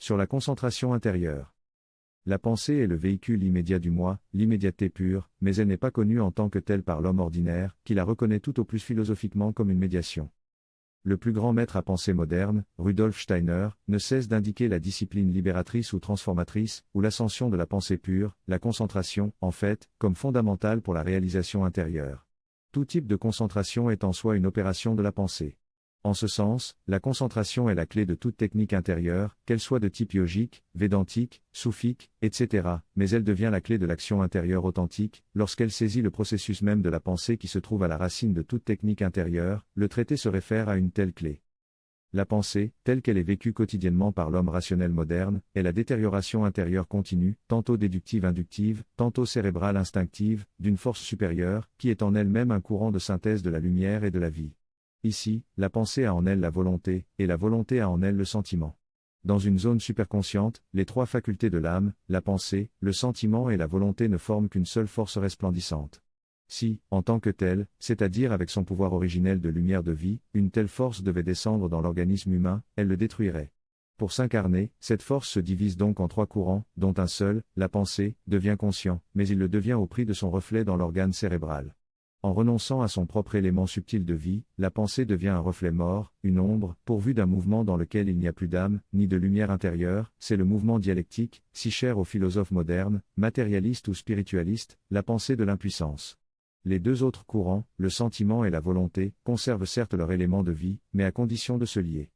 Sur la concentration intérieure. La pensée est le véhicule immédiat du moi, l'immédiateté pure, mais elle n'est pas connue en tant que telle par l'homme ordinaire, qui la reconnaît tout au plus philosophiquement comme une médiation. Le plus grand maître à penser moderne, Rudolf Steiner, ne cesse d'indiquer la discipline libératrice ou transformatrice, ou l'ascension de la pensée pure, la concentration, en fait, comme fondamentale pour la réalisation intérieure. Tout type de concentration est en soi une opération de la pensée. En ce sens, la concentration est la clé de toute technique intérieure, qu'elle soit de type yogique, védantique, soufique, etc., mais elle devient la clé de l'action intérieure authentique, lorsqu'elle saisit le processus même de la pensée qui se trouve à la racine de toute technique intérieure. Le traité se réfère à une telle clé. La pensée, telle qu'elle est vécue quotidiennement par l'homme rationnel moderne, est la détérioration intérieure continue, tantôt déductive-inductive, tantôt cérébrale-instinctive, d'une force supérieure, qui est en elle-même un courant de synthèse de la lumière et de la vie. Ici, la pensée a en elle la volonté, et la volonté a en elle le sentiment. Dans une zone superconsciente, les trois facultés de l'âme, la pensée, le sentiment et la volonté ne forment qu'une seule force resplendissante. Si, en tant que telle, c'est-à-dire avec son pouvoir originel de lumière de vie, une telle force devait descendre dans l'organisme humain, elle le détruirait. Pour s'incarner, cette force se divise donc en trois courants, dont un seul, la pensée, devient conscient, mais il le devient au prix de son reflet dans l'organe cérébral. En renonçant à son propre élément subtil de vie, la pensée devient un reflet mort, une ombre, pourvue d'un mouvement dans lequel il n'y a plus d'âme, ni de lumière intérieure. C'est le mouvement dialectique, si cher aux philosophes modernes, matérialistes ou spiritualistes, la pensée de l'impuissance. Les deux autres courants, le sentiment et la volonté, conservent certes leur élément de vie, mais à condition de se lier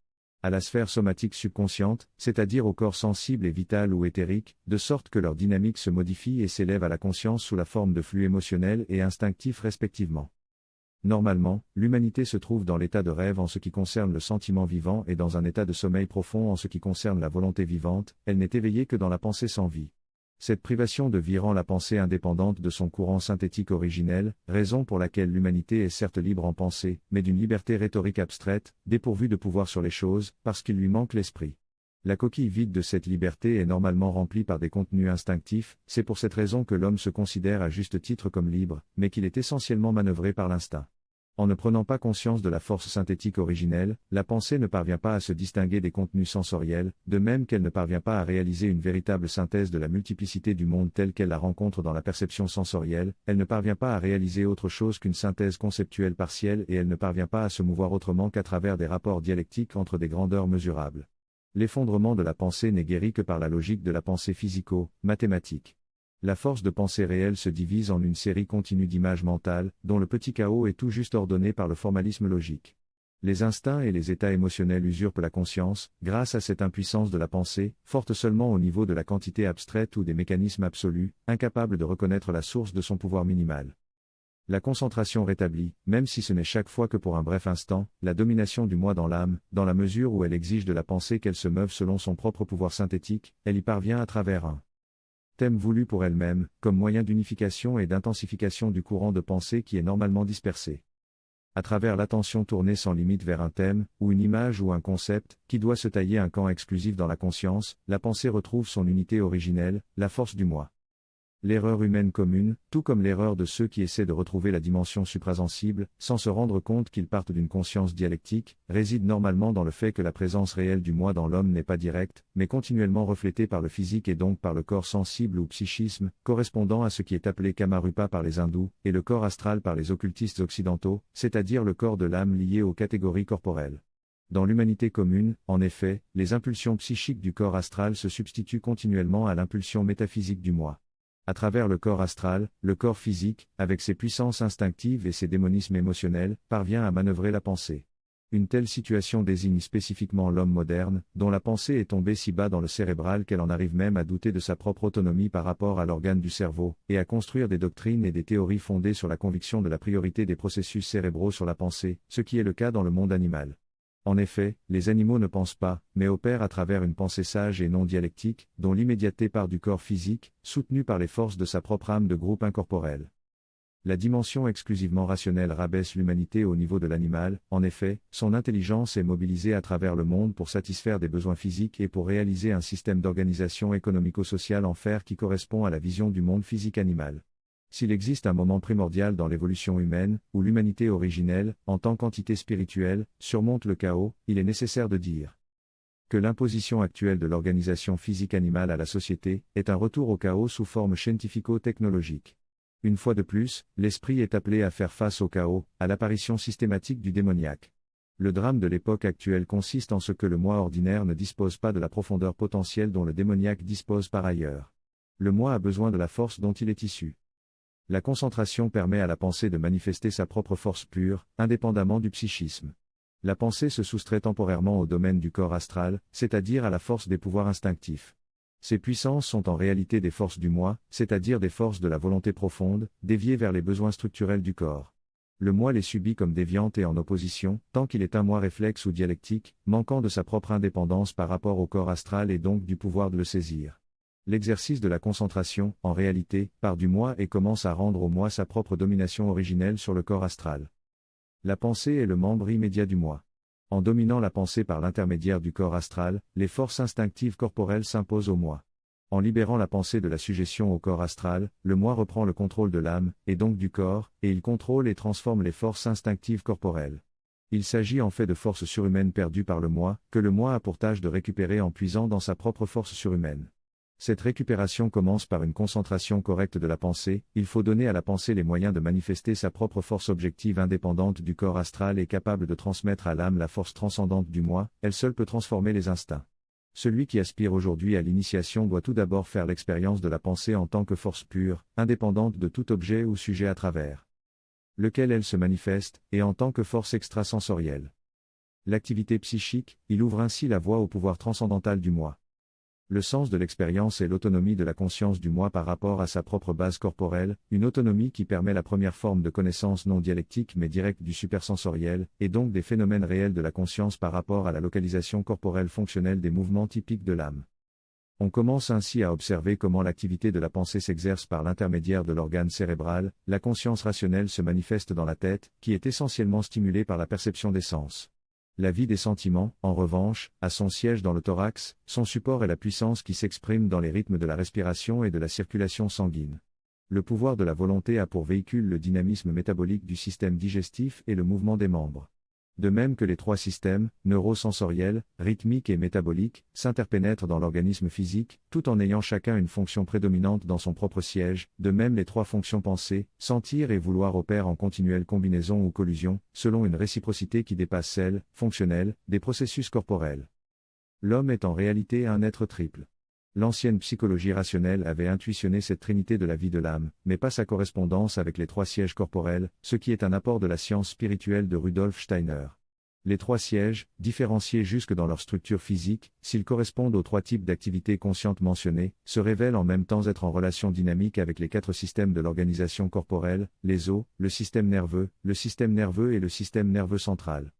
à la sphère somatique subconsciente, c'est-à-dire au corps sensible et vital ou éthérique, de sorte que leur dynamique se modifie et s'élève à la conscience sous la forme de flux émotionnels et instinctifs respectivement. Normalement, l'humanité se trouve dans l'état de rêve en ce qui concerne le sentiment vivant et dans un état de sommeil profond en ce qui concerne la volonté vivante. Elle n'est éveillée que dans la pensée sans vie. Cette privation de vie rend la pensée indépendante de son courant synthétique originel, raison pour laquelle l'humanité est certes libre en pensée, mais d'une liberté rhétorique abstraite, dépourvue de pouvoir sur les choses, parce qu'il lui manque l'esprit. La coquille vide de cette liberté est normalement remplie par des contenus instinctifs. C'est pour cette raison que l'homme se considère à juste titre comme libre, mais qu'il est essentiellement manœuvré par l'instinct. En ne prenant pas conscience de la force synthétique originelle, la pensée ne parvient pas à se distinguer des contenus sensoriels, de même qu'elle ne parvient pas à réaliser une véritable synthèse de la multiplicité du monde telle qu'elle la rencontre dans la perception sensorielle. Elle ne parvient pas à réaliser autre chose qu'une synthèse conceptuelle partielle et elle ne parvient pas à se mouvoir autrement qu'à travers des rapports dialectiques entre des grandeurs mesurables. L'effondrement de la pensée n'est guéri que par la logique de la pensée physico-mathématique. La force de pensée réelle se divise en une série continue d'images mentales, dont le petit chaos est tout juste ordonné par le formalisme logique. Les instincts et les états émotionnels usurpent la conscience, grâce à cette impuissance de la pensée, forte seulement au niveau de la quantité abstraite ou des mécanismes absolus, incapable de reconnaître la source de son pouvoir minimal. La concentration rétablit, même si ce n'est chaque fois que pour un bref instant, la domination du moi dans l'âme, dans la mesure où elle exige de la pensée qu'elle se meuve selon son propre pouvoir synthétique. Elle y parvient à travers un thème voulu pour elle-même, comme moyen d'unification et d'intensification du courant de pensée qui est normalement dispersé. À travers l'attention tournée sans limite vers un thème, ou une image ou un concept, qui doit se tailler un camp exclusif dans la conscience, la pensée retrouve son unité originelle, la force du moi. L'erreur humaine commune, tout comme l'erreur de ceux qui essaient de retrouver la dimension suprasensible, sans se rendre compte qu'ils partent d'une conscience dialectique, réside normalement dans le fait que la présence réelle du moi dans l'homme n'est pas directe, mais continuellement reflétée par le physique et donc par le corps sensible ou psychisme, correspondant à ce qui est appelé Kamarupa par les hindous, et le corps astral par les occultistes occidentaux, c'est-à-dire le corps de l'âme lié aux catégories corporelles. Dans l'humanité commune, en effet, les impulsions psychiques du corps astral se substituent continuellement à l'impulsion métaphysique du moi. À travers le corps astral, le corps physique, avec ses puissances instinctives et ses démonismes émotionnels, parvient à manœuvrer la pensée. Une telle situation désigne spécifiquement l'homme moderne, dont la pensée est tombée si bas dans le cérébral qu'elle en arrive même à douter de sa propre autonomie par rapport à l'organe du cerveau, et à construire des doctrines et des théories fondées sur la conviction de la priorité des processus cérébraux sur la pensée, ce qui est le cas dans le monde animal. En effet, les animaux ne pensent pas, mais opèrent à travers une pensée sage et non dialectique, dont l'immédiateté part du corps physique, soutenue par les forces de sa propre âme de groupe incorporel. La dimension exclusivement rationnelle rabaisse l'humanité au niveau de l'animal. En effet, son intelligence est mobilisée à travers le monde pour satisfaire des besoins physiques et pour réaliser un système d'organisation économico-sociale en fer qui correspond à la vision du monde physique animal. S'il existe un moment primordial dans l'évolution humaine, où l'humanité originelle, en tant qu'entité spirituelle, surmonte le chaos, il est nécessaire de dire Que l'imposition actuelle de l'organisation physique animale à la société est un retour au chaos sous forme scientifico-technologique. Une fois de plus, l'esprit est appelé à faire face au chaos, à l'apparition systématique du démoniaque. Le drame de l'époque actuelle consiste en ce que le moi ordinaire ne dispose pas de la profondeur potentielle dont le démoniaque dispose par ailleurs. Le moi a besoin de la force dont il est issu. La concentration permet à la pensée de manifester sa propre force pure, indépendamment du psychisme. La pensée se soustrait temporairement au domaine du corps astral, c'est-à-dire à la force des pouvoirs instinctifs. Ces puissances sont en réalité des forces du moi, c'est-à-dire des forces de la volonté profonde, déviées vers les besoins structurels du corps. Le moi les subit comme déviantes et en opposition, tant qu'il est un moi réflexe ou dialectique, manquant de sa propre indépendance par rapport au corps astral et donc du pouvoir de le saisir. L'exercice de la concentration, en réalité, part du moi et commence à rendre au moi sa propre domination originelle sur le corps astral. La pensée est le membre immédiat du moi. En dominant la pensée par l'intermédiaire du corps astral, les forces instinctives corporelles s'imposent au moi. En libérant la pensée de la sujétion au corps astral, le moi reprend le contrôle de l'âme, et donc du corps, et il contrôle et transforme les forces instinctives corporelles. Il s'agit en fait de forces surhumaines perdues par le moi, que le moi a pour tâche de récupérer en puisant dans sa propre force surhumaine. Cette récupération commence par une concentration correcte de la pensée, il faut donner à la pensée les moyens de manifester sa propre force objective indépendante du corps astral et capable de transmettre à l'âme la force transcendante du moi, elle seule peut transformer les instincts. Celui qui aspire aujourd'hui à l'initiation doit tout d'abord faire l'expérience de la pensée en tant que force pure, indépendante de tout objet ou sujet à travers lequel elle se manifeste, et en tant que force extrasensorielle. L'activité psychique, il ouvre ainsi la voie au pouvoir transcendantal du moi. Le sens de l'expérience est l'autonomie de la conscience du moi par rapport à sa propre base corporelle, une autonomie qui permet la première forme de connaissance non dialectique mais directe du supersensoriel, et donc des phénomènes réels de la conscience par rapport à la localisation corporelle fonctionnelle des mouvements typiques de l'âme. On commence ainsi à observer comment l'activité de la pensée s'exerce par l'intermédiaire de l'organe cérébral, la conscience rationnelle se manifeste dans la tête, qui est essentiellement stimulée par la perception des sens. La vie des sentiments, en revanche, a son siège dans le thorax, son support est la puissance qui s'exprime dans les rythmes de la respiration et de la circulation sanguine. Le pouvoir de la volonté a pour véhicule le dynamisme métabolique du système digestif et le mouvement des membres. De même que les trois systèmes, neurosensoriels, rythmiques et métaboliques, s'interpénètrent dans l'organisme physique, tout en ayant chacun une fonction prédominante dans son propre siège, de même les trois fonctions penser, sentir et vouloir opèrent en continuelle combinaison ou collusion, selon une réciprocité qui dépasse celle, fonctionnelle, des processus corporels. L'homme est en réalité un être triple. L'ancienne psychologie rationnelle avait intuitionné cette trinité de la vie de l'âme, mais pas sa correspondance avec les trois sièges corporels, ce qui est un apport de la science spirituelle de Rudolf Steiner. Les trois sièges, différenciés jusque dans leur structure physique, s'ils correspondent aux trois types d'activités conscientes mentionnées, se révèlent en même temps être en relation dynamique avec les quatre systèmes de l'organisation corporelle, les os, le système nerveux et le système nerveux central.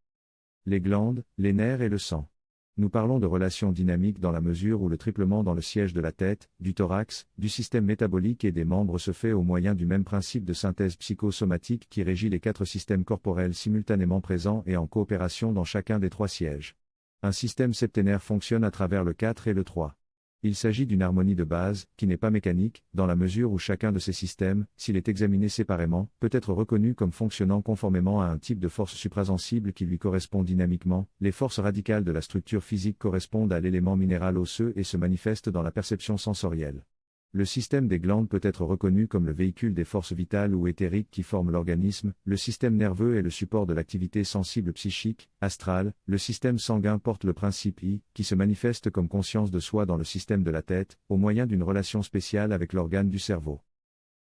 Les glandes, les nerfs et le sang. Nous parlons de relations dynamiques dans la mesure où le triplement dans le siège de la tête, du thorax, du système métabolique et des membres se fait au moyen du même principe de synthèse psychosomatique qui régit les quatre systèmes corporels simultanément présents et en coopération dans chacun des trois sièges. Un système septénaire fonctionne à travers le 4 et le 3. Il s'agit d'une harmonie de base, qui n'est pas mécanique, dans la mesure où chacun de ces systèmes, s'il est examiné séparément, peut être reconnu comme fonctionnant conformément à un type de force suprasensible qui lui correspond dynamiquement. Les forces radicales de la structure physique correspondent à l'élément minéral osseux et se manifestent dans la perception sensorielle. Le système des glandes peut être reconnu comme le véhicule des forces vitales ou éthériques qui forment l'organisme, le système nerveux est le support de l'activité sensible psychique, astrale, le système sanguin porte le principe I, qui se manifeste comme conscience de soi dans le système de la tête, au moyen d'une relation spéciale avec l'organe du cerveau.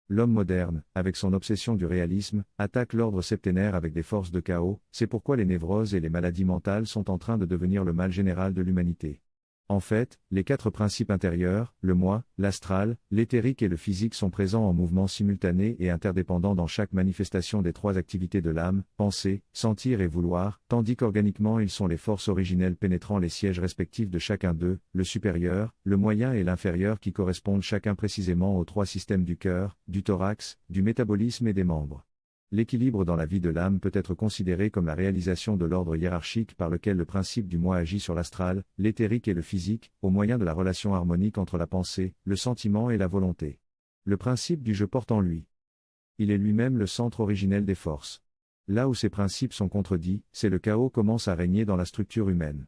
L'homme moderne, avec son obsession du réalisme, attaque l'ordre septénaire avec des forces de chaos, c'est pourquoi les névroses et les maladies mentales sont en train de devenir le mal général de l'humanité. En fait, les quatre principes intérieurs, le moi, l'astral, l'éthérique et le physique sont présents en mouvement simultané et interdépendants dans chaque manifestation des trois activités de l'âme, penser, sentir et vouloir, tandis qu'organiquement ils sont les forces originelles pénétrant les sièges respectifs de chacun d'eux, le supérieur, le moyen et l'inférieur qui correspondent chacun précisément aux trois systèmes du cœur, du thorax, du métabolisme et des membres. L'équilibre dans la vie de l'âme peut être considéré comme la réalisation de l'ordre hiérarchique par lequel le principe du moi agit sur l'astral, l'éthérique et le physique, au moyen de la relation harmonique entre la pensée, le sentiment et la volonté. Le principe du je porte en lui. Il est lui-même le centre originel des forces. Là où ces principes sont contredits, c'est le chaos commence à régner dans la structure humaine.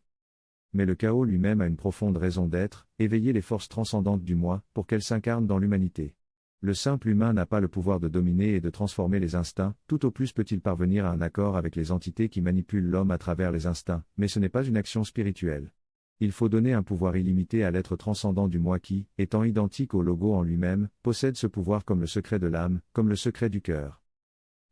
Mais le chaos lui-même a une profonde raison d'être, éveiller les forces transcendantes du moi, pour qu'elles s'incarnent dans l'humanité. Le simple humain n'a pas le pouvoir de dominer et de transformer les instincts, tout au plus peut-il parvenir à un accord avec les entités qui manipulent l'homme à travers les instincts, mais ce n'est pas une action spirituelle. Il faut donner un pouvoir illimité à l'être transcendant du moi qui, étant identique au logo en lui-même, possède ce pouvoir comme le secret de l'âme, comme le secret du cœur.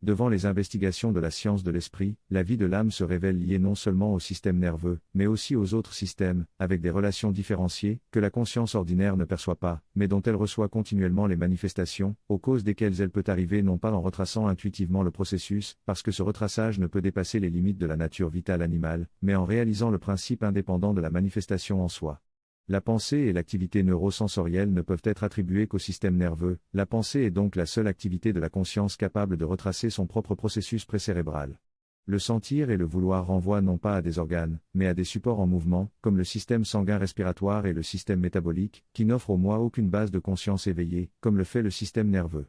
Devant les investigations de la science de l'esprit, la vie de l'âme se révèle liée non seulement au système nerveux, mais aussi aux autres systèmes, avec des relations différenciées, que la conscience ordinaire ne perçoit pas, mais dont elle reçoit continuellement les manifestations, aux causes desquelles elle peut arriver non pas en retraçant intuitivement le processus, parce que ce retraçage ne peut dépasser les limites de la nature vitale animale, mais en réalisant le principe indépendant de la manifestation en soi. La pensée et l'activité neurosensorielle ne peuvent être attribuées qu'au système nerveux, la pensée est donc la seule activité de la conscience capable de retracer son propre processus précérébral. Le sentir et le vouloir renvoient non pas à des organes, mais à des supports en mouvement, comme le système sanguin respiratoire et le système métabolique, qui n'offrent au moi aucune base de conscience éveillée, comme le fait le système nerveux.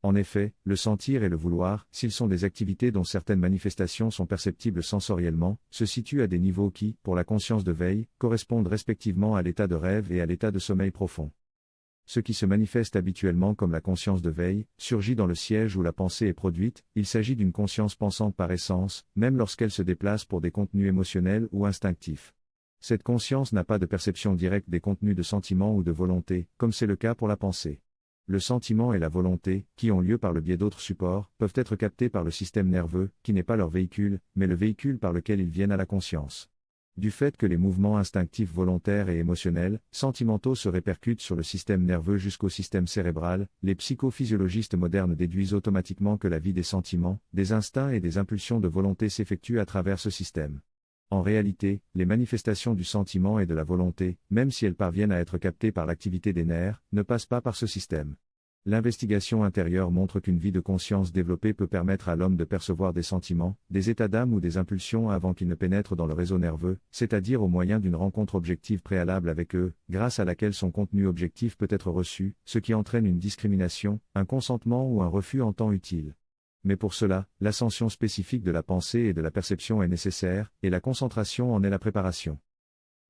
En effet, le sentir et le vouloir, s'ils sont des activités dont certaines manifestations sont perceptibles sensoriellement, se situent à des niveaux qui, pour la conscience de veille, correspondent respectivement à l'état de rêve et à l'état de sommeil profond. Ce qui se manifeste habituellement comme la conscience de veille, surgit dans le siège où la pensée est produite, il s'agit d'une conscience pensante par essence, même lorsqu'elle se déplace pour des contenus émotionnels ou instinctifs. Cette conscience n'a pas de perception directe des contenus de sentiment ou de volonté, comme c'est le cas pour la pensée. Le sentiment et la volonté, qui ont lieu par le biais d'autres supports, peuvent être captés par le système nerveux, qui n'est pas leur véhicule, mais le véhicule par lequel ils viennent à la conscience. Du fait que les mouvements instinctifs volontaires et émotionnels, sentimentaux se répercutent sur le système nerveux jusqu'au système cérébral, les psychophysiologistes modernes déduisent automatiquement que la vie des sentiments, des instincts et des impulsions de volonté s'effectue à travers ce système. En réalité, les manifestations du sentiment et de la volonté, même si elles parviennent à être captées par l'activité des nerfs, ne passent pas par ce système. L'investigation intérieure montre qu'une vie de conscience développée peut permettre à l'homme de percevoir des sentiments, des états d'âme ou des impulsions avant qu'ils ne pénètrent dans le réseau nerveux, c'est-à-dire au moyen d'une rencontre objective préalable avec eux, grâce à laquelle son contenu objectif peut être reçu, ce qui entraîne une discrimination, un consentement ou un refus en temps utile. Mais pour cela, l'ascension spécifique de la pensée et de la perception est nécessaire, et la concentration en est la préparation.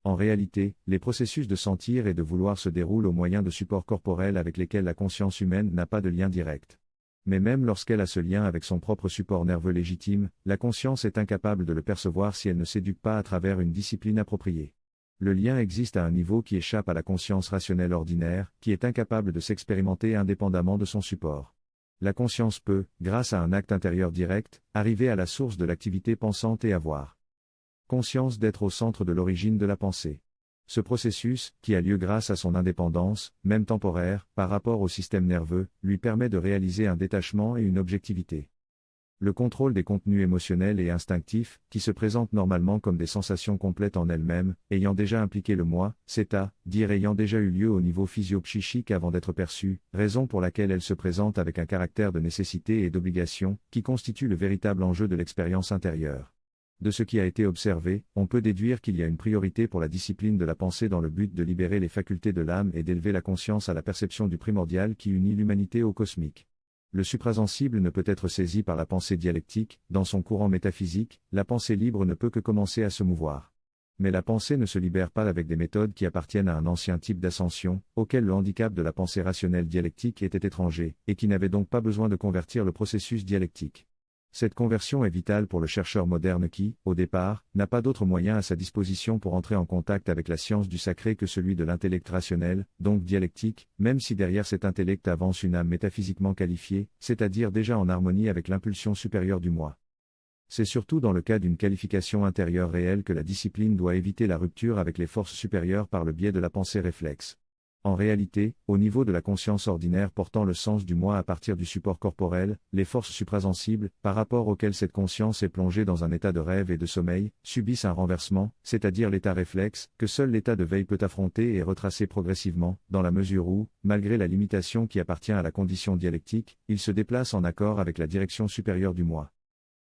En réalité, les processus de sentir et de vouloir se déroulent au moyen de supports corporels avec lesquels la conscience humaine n'a pas de lien direct. Mais même lorsqu'elle a ce lien avec son propre support nerveux légitime, la conscience est incapable de le percevoir si elle ne s'éduque pas à travers une discipline appropriée. Le lien existe à un niveau qui échappe à la conscience rationnelle ordinaire, qui est incapable de s'expérimenter indépendamment de son support. La conscience peut, grâce à un acte intérieur direct, arriver à la source de l'activité pensante et avoir conscience d'être au centre de l'origine de la pensée. Ce processus, qui a lieu grâce à son indépendance, même temporaire, par rapport au système nerveux, lui permet de réaliser un détachement et une objectivité. Le contrôle des contenus émotionnels et instinctifs, qui se présentent normalement comme des sensations complètes en elles-mêmes, ayant déjà impliqué le moi, c'est-à-dire ayant déjà eu lieu au niveau physio-psychique avant d'être perçues, raison pour laquelle elles se présentent avec un caractère de nécessité et d'obligation, qui constitue le véritable enjeu de l'expérience intérieure. De ce qui a été observé, on peut déduire qu'il y a une priorité pour la discipline de la pensée dans le but de libérer les facultés de l'âme et d'élever la conscience à la perception du primordial qui unit l'humanité au cosmique. Le suprasensible ne peut être saisi par la pensée dialectique, dans son courant métaphysique, la pensée libre ne peut que commencer à se mouvoir. Mais la pensée ne se libère pas avec des méthodes qui appartiennent à un ancien type d'ascension, auquel le handicap de la pensée rationnelle dialectique était étranger, et qui n'avait donc pas besoin de convertir le processus dialectique. Cette conversion est vitale pour le chercheur moderne qui, au départ, n'a pas d'autre moyen à sa disposition pour entrer en contact avec la science du sacré que celui de l'intellect rationnel, donc dialectique, même si derrière cet intellect avance une âme métaphysiquement qualifiée, c'est-à-dire déjà en harmonie avec l'impulsion supérieure du moi. C'est surtout dans le cas d'une qualification intérieure réelle que la discipline doit éviter la rupture avec les forces supérieures par le biais de la pensée réflexe. En réalité, au niveau de la conscience ordinaire portant le sens du moi à partir du support corporel, les forces suprasensibles, par rapport auxquelles cette conscience est plongée dans un état de rêve et de sommeil, subissent un renversement, c'est-à-dire l'état réflexe, que seul l'état de veille peut affronter et retracer progressivement, dans la mesure où, malgré la limitation qui appartient à la condition dialectique, il se déplace en accord avec la direction supérieure du moi.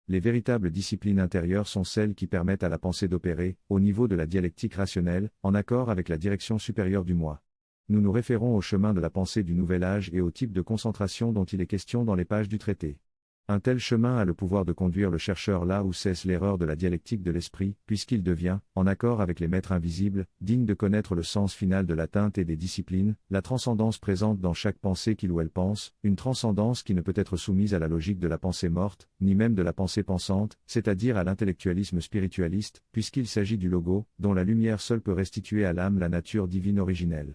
Les véritables disciplines intérieures sont celles qui permettent à la pensée d'opérer, au niveau de la dialectique rationnelle, en accord avec la direction supérieure du moi. Nous nous référons au chemin de la pensée du Nouvel Âge et au type de concentration dont il est question dans les pages du traité. Un tel chemin a le pouvoir de conduire le chercheur là où cesse l'erreur de la dialectique de l'esprit, puisqu'il devient, en accord avec les maîtres invisibles, digne de connaître le sens final de l'atteinte et des disciplines, la transcendance présente dans chaque pensée qu'il ou elle pense, une transcendance qui ne peut être soumise à la logique de la pensée morte, ni même de la pensée pensante, c'est-à-dire à l'intellectualisme spiritualiste, puisqu'il s'agit du logo, dont la lumière seule peut restituer à l'âme la nature divine originelle.